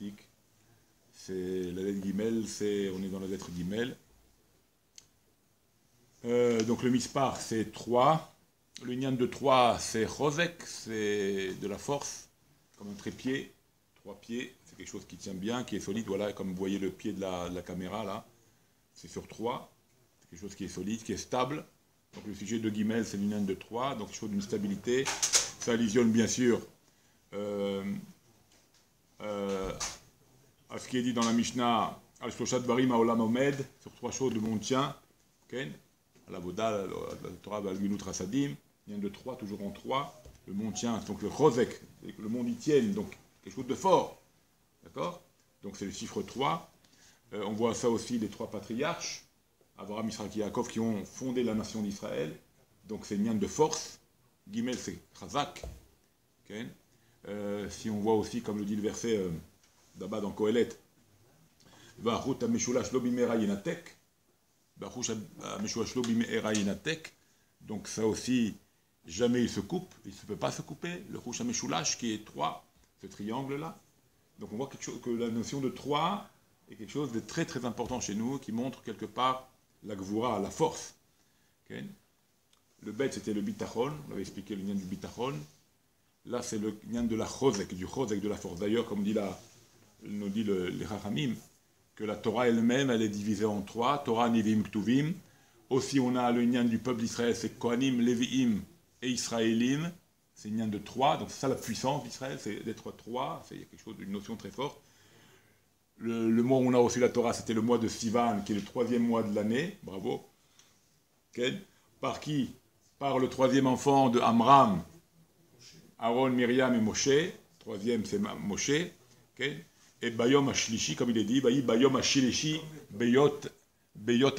mathématiques. C'est la lettre Gimel, on est dans la lettre Gimel. Donc le mispar, c'est 3. Le nyan de 3, c'est Chosek, c'est de la force, comme un trépied, 3 pieds. C'est quelque chose qui tient bien, qui est solide. Voilà, comme vous voyez le pied de la caméra, là. C'est sur 3. C'est quelque chose qui est solide, qui est stable. Donc le sujet de Gimel, c'est le nyan de 3. Donc quelque chose d'une stabilité. Ça allusionne bien sûr à ce qui est dit dans la Mishnah, Al-Shloshat Barim Haolam Omed, sur 3 choses le monde tient. Al-Avoda, la Torah, Al-Ginut Rasadim, il y en a de 3, toujours en 3. Le monde tient, donc le Chosek, le monde y tienne, donc quelque chose de fort. D'accord? Donc c'est le chiffre 3. On voit ça aussi les 3 patriarches, Abraham, Israël et Yaakov, qui ont fondé la nation d'Israël. Donc c'est une liane de force. Gimel, c'est Chazak. Si on voit aussi, comme le dit le verset d'Abba dans Kohelet, Va'achut ha-meshulash lo bimera yenatek. Donc ça aussi, jamais il se coupe, il ne peut pas se couper. Le Rouch HaMeshulash qui est 3, ce triangle-là. Donc on voit que la notion de 3 est quelque chose de très très important chez nous, qui montre quelque part la gvura, la force. Le bet c'était le bitachon, on avait expliqué le nyan du bitachon. Là c'est le nyan de la chosek, du chosek de la force. D'ailleurs, comme nous dit les Chachamim, que la Torah elle-même, elle est divisée en 3, Torah, Nivim, Ktuvim. Aussi, on a le nyan du peuple d'Israël, c'est Kohanim, Lévi'im et Israélim. C'est une nyan de 3, donc c'est ça la puissance d'Israël, c'est d'être 3, il y a quelque chose d'une notion très forte. Le mois où on a reçu la Torah, c'était le mois de Sivan, qui est le 3e mois de l'année, bravo. Par qui? Par le 3e enfant de Amram, Aaron, Myriam et Moshe. 3e, c'est Moshe. Et Bayom Ashlishi, comme il est dit, Bayom Ashlishi, Beyot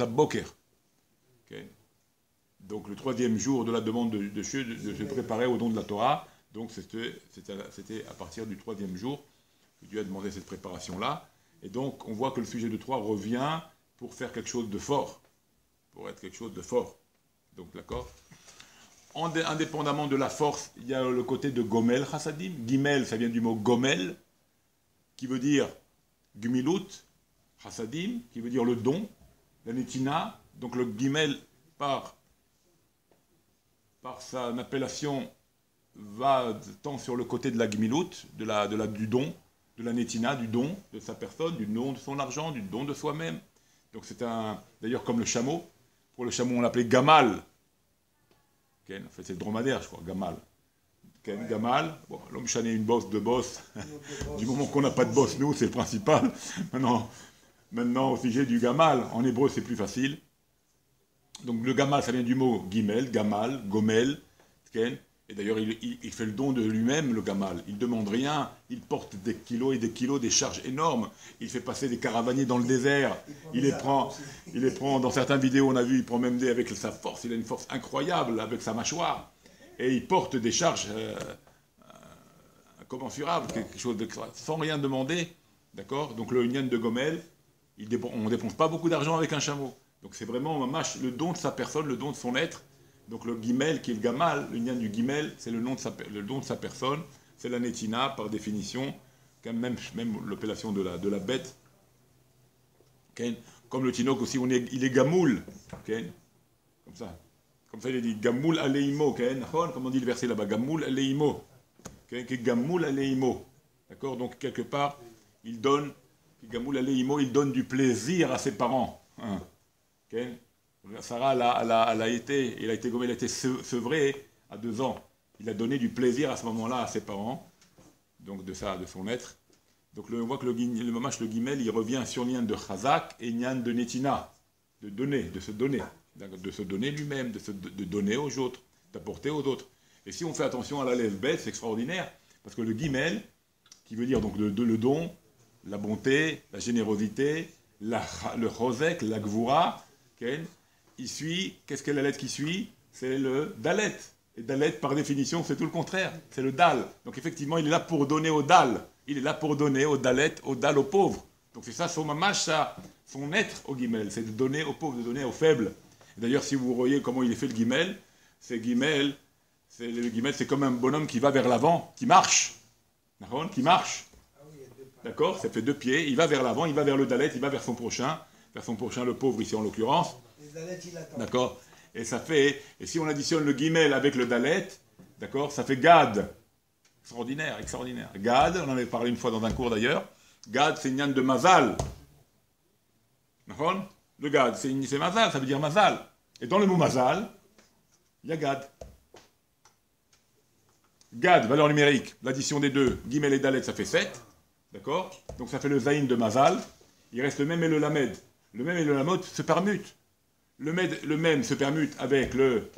Aboker. Donc le 3e jour de la demande de se préparer au don de la Torah. Donc c'était à partir du 3e jour que Dieu a demandé cette préparation-là. Et donc on voit que le sujet de 3 revient pour faire quelque chose de fort. Pour être quelque chose de fort. Donc d'accord. Indépendamment de la force, il y a le côté de Gomel Chassadim. Gimel, ça vient du mot Gomel, qui veut dire Gmilut, Chassadim, qui veut dire le don, la Netina. Donc le Gimel, par sa appellation, va tant sur le côté de la Gmilut, du don, de la Netina, du don de sa personne, du don de son argent, du don de soi-même. Donc c'est d'ailleurs comme le chameau. Pour le chameau, on l'appelait Gamal. En fait, c'est le dromadaire, je crois, Gamal. Gamal, bon, l'homme chané une bosse, 2 bosses. Du moment qu'on n'a pas de bosse, nous, c'est le principal. Maintenant, au sujet du Gamal, en hébreu, c'est plus facile. Donc le Gamal, ça vient du mot Gimel, Gamal, Gomel. Et d'ailleurs, il fait le don de lui-même, le Gamal. Il ne demande rien, il porte des kilos et des kilos, des charges énormes. Il fait passer des caravaniers dans le désert. Il les prend, dans certaines vidéos, on a vu, il prend même avec sa force. Il a une force incroyable avec sa mâchoire. Et il porte des charges incommensurables, quelque chose sans rien demander. D'accord? Donc le nyan de Gomel, on ne dépense pas beaucoup d'argent avec un chameau. Donc c'est vraiment le don de sa personne, le don de son être. Donc le Gimel, qui est le Gamal, le nyan du Gimel, c'est le don de sa personne. C'est la Netina, par définition, même l'appellation de la bête. Comme le Tinok aussi, il est Gamoul. Comme ça, il est dit Gamoul Aleimo. Comme on dit le verset là-bas, Gamoul Aleimo. Gamoul Aleimo. D'accord? Donc quelque part, Gamoul Aleimo, il donne du plaisir à ses parents. Sarah, il a été sevré à 2 ans. Il a donné du plaisir à ce moment-là à ses parents, donc de son être. Donc on voit que le mamash, le Gimel, il revient sur Nyan de Chazak et Nyan de Netina, de se donner lui-même, de donner aux autres, d'apporter aux autres. Et si on fait attention à la lèvre bête, c'est extraordinaire, parce que le Gimel, qui veut dire donc le don, la bonté, la générosité, le Chosek, la Gvura, il suit, qu'est-ce qu'est la lettre qui suit? C'est le Dalet. Et Dalet, par définition, c'est tout le contraire. C'est le Dal. Donc effectivement, il est là pour donner au Dal. Il est là pour donner au Dalet, au Dal, aux pauvres. Donc c'est ça, son mamash, son être au Gimel. C'est de donner aux pauvres, de donner aux faibles. D'ailleurs, si vous voyez comment il est fait le Gimel, c'est comme un bonhomme qui va vers l'avant, qui marche. Qui marche. D'accord? Ça fait 2 pieds. Il va vers l'avant, il va vers le dalet, il va vers son prochain. Vers son prochain, le pauvre ici en l'occurrence. D'accord? Et ça fait, et si on additionne le guimel avec le dalet, d'accord, ça fait Gad. Extraordinaire, extraordinaire. Gad, on en avait parlé une fois dans un cours d'ailleurs. Gad, c'est une yann de Mazal. D'accord? Le Gad, c'est Mazal, ça veut dire Mazal. Et dans le mot Mazal, il y a Gad. Gad, valeur numérique, l'addition des deux, guimel et dalet, ça fait 7. D'accord? Donc ça fait le zaïn de Mazal. Il reste le même et le lamed. Le même et le lamed se permutent. Le même se permute avec le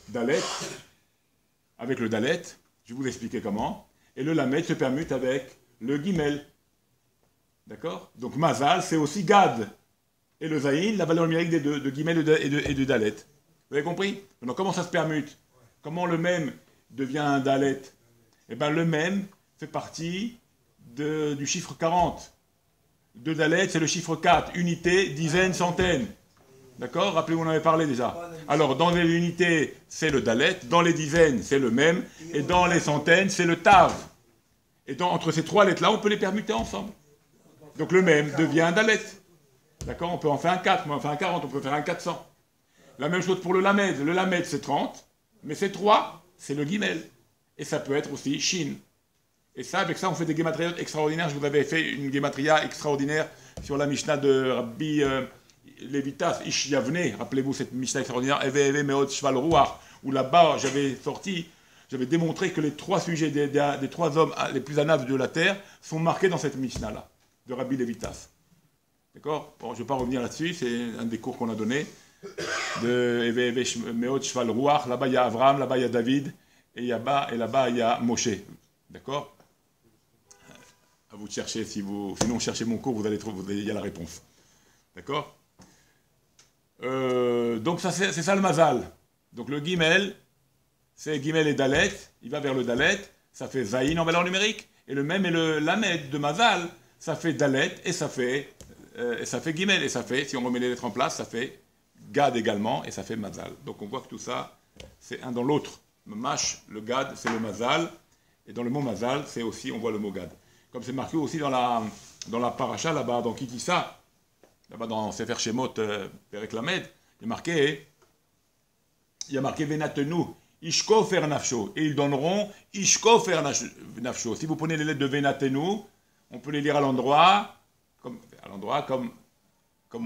dalet. Avec le dalet. Je vais vous expliquer comment. Et le lamed se permute avec le guimel. D'accord? Donc Mazal, c'est aussi Gad. Et le zaïn, la valeur numérique des deux, de guimel et de dalet. Vous avez compris? Donc comment ça se permute? Comment le même devient un dalet? Eh bien le même fait partie du chiffre 40. De dalet, c'est le chiffre 4. Unité, dizaine, centaine. D'accord? Rappelez-vous, on en avait parlé déjà. Alors, dans les unités, c'est le dalet. Dans les dizaines, c'est le même. Et dans les centaines, c'est le tav. Et entre ces 3 lettres-là, on peut les permuter ensemble. Donc, le même devient un dalet. D'accord? On peut en faire un 4, on peut en faire un 40, on peut faire un 400. La même chose pour le lamed. Le lamed, c'est 30. Mais c'est 3, c'est le guimel. Et ça peut être aussi shin. Et ça, avec ça, on fait des gématrias extraordinaires. Je vous avais fait une gématria extraordinaire sur la Mishnah de Rabbi Levitas, Ish Yavne. Rappelez-vous cette Mishnah extraordinaire, Eve Eve Meot Shval Ruach, où là-bas, j'avais démontré que les 3 sujets des 3 hommes les plus anaves de la terre sont marqués dans cette Mishnah-là, de Rabbi Levitas. D'accord? Bon, je ne vais pas revenir là-dessus, c'est un des cours qu'on a donné. De Eve Eve Meot Shval Ruach, là-bas il y a Abraham, là-bas il y a David, et là-bas il y a Moshe. D'accord? À vous de chercher, sinon cherchez mon cours, il y a la réponse. D'accord? Donc c'est ça le mazal. Donc le guimel, c'est guimel et dalet, il va vers le dalet, ça fait zaïn en valeur numérique, et le même et le lamed de mazal, ça fait dalet, et ça fait guimel, et ça fait, si on remet les lettres en place, ça fait gad également, et ça fait mazal. Donc on voit que tout ça, c'est un dans l'autre. Le mash, le gad, c'est le mazal, et dans le mot mazal, c'est aussi, on voit le mot gad. Comme c'est marqué aussi dans la paracha, là-bas, dans Kitissa, là-bas dans Sefer Shemot, Perek Lamed, il y a marqué Venatenu, Ishkofer Nafsho, et ils donneront Ishkofer Nafsho. Si vous prenez les lettres de Venatenu, on peut les lire à l'endroit, comme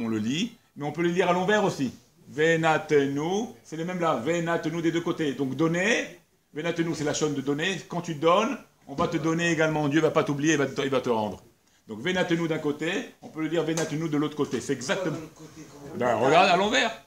on le lit, mais on peut les lire à l'envers aussi. Venatenu, c'est les mêmes là, Venatenu des deux côtés. Donc donner, Venatenu c'est la chaîne de donner, quand tu donnes, on va te donner également, Dieu ne va pas t'oublier, il va te rendre. Donc Venatenu d'un côté, on peut le dire Venatenu de l'autre côté. C'est exactement. Ben, regarde à l'envers.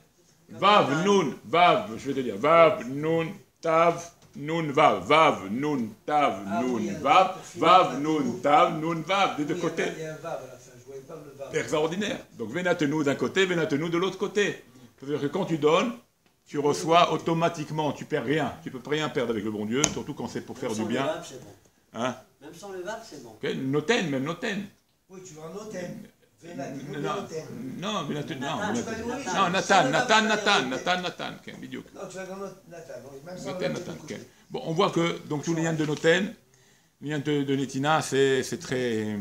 Vav, nun, vav, je vais te dire. Vav, nun, tav, nun, vav. Vav, nun, tav, nun, vav. Vav, nun, tav, nun, vav. Des deux côtés. Il y a un vav à la fin, je voyais pas le vav. Extraordinaire. Donc Venatenu d'un côté, Venatenu de l'autre côté. C'est-à-dire que quand tu donnes, tu reçois automatiquement, tu perds rien. Tu ne peux rien perdre avec le bon Dieu, surtout quand c'est pour faire du bien. Vav, c'est bon. Hein? Même sans le vav, c'est bon. Okay. Noten, même noten. Oui, tu veux un noten. Non, Nathan. Bidiouk. Non, tu vas dans Nathan. Même sans Nathan. Bon, on voit que donc tous les liens de Noten, les liens de Netina, c'est très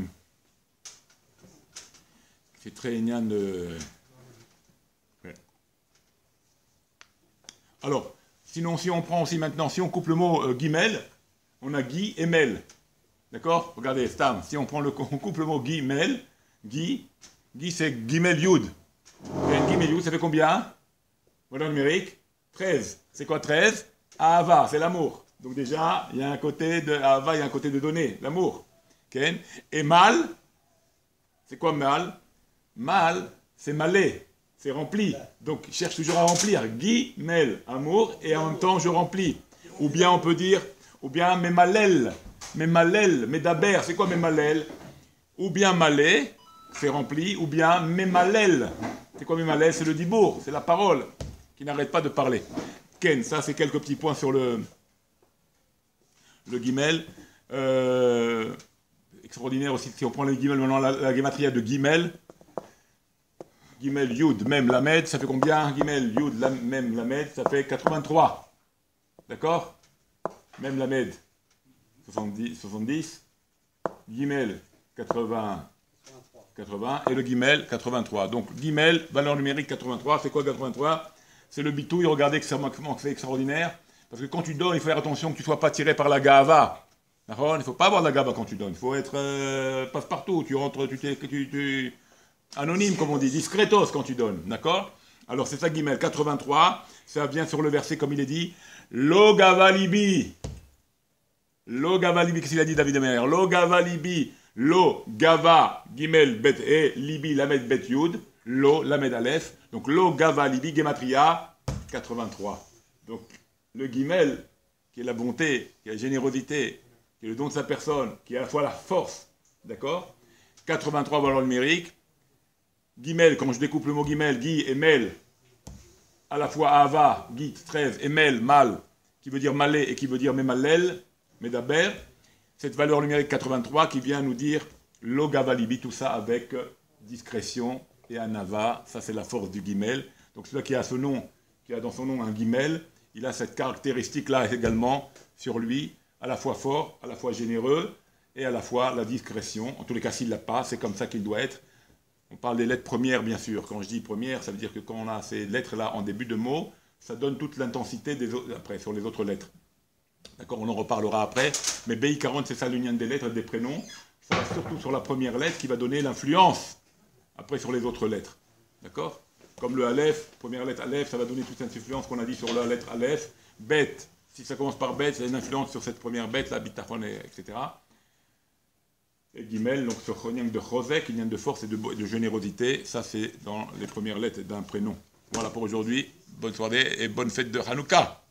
lien de. Ouais. Alors, sinon, si on prend aussi maintenant, si on coupe le mot guimel, on a Guy et Mel. D'accord? Regardez, Stam, si on coupe le mot Guimel, Guy c'est Guimel Yud. Et Guimel Yud, ça fait combien? Valeur numérique 13. C'est quoi 13? Ahava, c'est l'amour. Donc déjà, il y a un côté de Ahava, il y a un côté de donner, l'amour. Okay? Et mal, c'est quoi mal? Mal, c'est malé, c'est rempli. Donc cherche toujours à remplir. Guimel, amour, et en même temps je remplis. Ou bien on peut dire, ou bien memalel, medaber, c'est quoi memalel? Ou bien malé, c'est rempli, ou bien memalel. C'est quoi memalel? C'est le dibour, c'est la parole qui n'arrête pas de parler. Ken, ça c'est quelques petits points sur le guimel. Extraordinaire aussi, si on prend le guimel maintenant, la gématria de guimel. Guimel, Yud, même Lamed, ça fait combien? Guimel, Yud, même Lamed, ça fait 83. D'accord? Même Lamed, 70. Guimel, 80, et le Gimel, 83. Donc, Gimel, valeur numérique 83, c'est quoi 83? C'est le bitouille, regardez que c'est extraordinaire, parce que quand tu donnes, il faut faire attention que tu ne sois pas tiré par la gava. D'accord? Il ne faut pas avoir de la gava quand tu donnes, il faut être passe-partout, tu rentres, tu anonyme, comme on dit, discretos quand tu donnes, d'accord? Alors, c'est ça Gimel, 83, ça vient sur le verset comme il est dit, Lo gava libi. Lo gava libi, qu'est-ce qu'il a dit David Amer? Lo gava libi. Lo, Gava, Gimel, Bet, et Libi, Lamed, Bet, Yud, Lo, Lamed, Aleph. Donc, Lo, Gava, Libi, Gematria, 83. Donc, le Gimel, qui est la bonté, qui est la générosité, qui est le don de sa personne, qui est à la fois la force, d'accord? 83 valeurs numériques. Gimel, quand je découpe le mot Gimel, Gi et Mel, à la fois Ava, Git, 13, et Mel, Mal, qui veut dire Malé et qui veut dire Memalel, Medaber. Cette valeur numérique 83 qui vient nous dire Logavalibi, tout ça avec discrétion et anava, ça c'est la force du Gimel. Donc celui qui a ce nom, qui a dans son nom un Gimel, il a cette caractéristique-là également sur lui, à la fois fort, à la fois généreux et à la fois la discrétion. En tous les cas, s'il ne l'a pas, c'est comme ça qu'il doit être. On parle des lettres premières, bien sûr. Quand je dis premières, ça veut dire que quand on a ces lettres-là en début de mot, ça donne toute l'intensité des autres, après, sur les autres lettres. D'accord, on en reparlera après. Mais BI40, c'est ça l'union des lettres et des prénoms. Ça va surtout sur la première lettre qui va donner l'influence après sur les autres lettres. D'accord? Comme le Aleph, première lettre Aleph, ça va donner toute cette influence qu'on a dit sur la lettre Aleph. Bet, si ça commence par Bet, ça a une influence sur cette première bête, la bitachon, etc. Et Gimel, donc sur Choniang de Chosek, union de force et de générosité. Ça, c'est dans les premières lettres d'un prénom. Voilà pour aujourd'hui. Bonne soirée et bonne fête de Hanouka.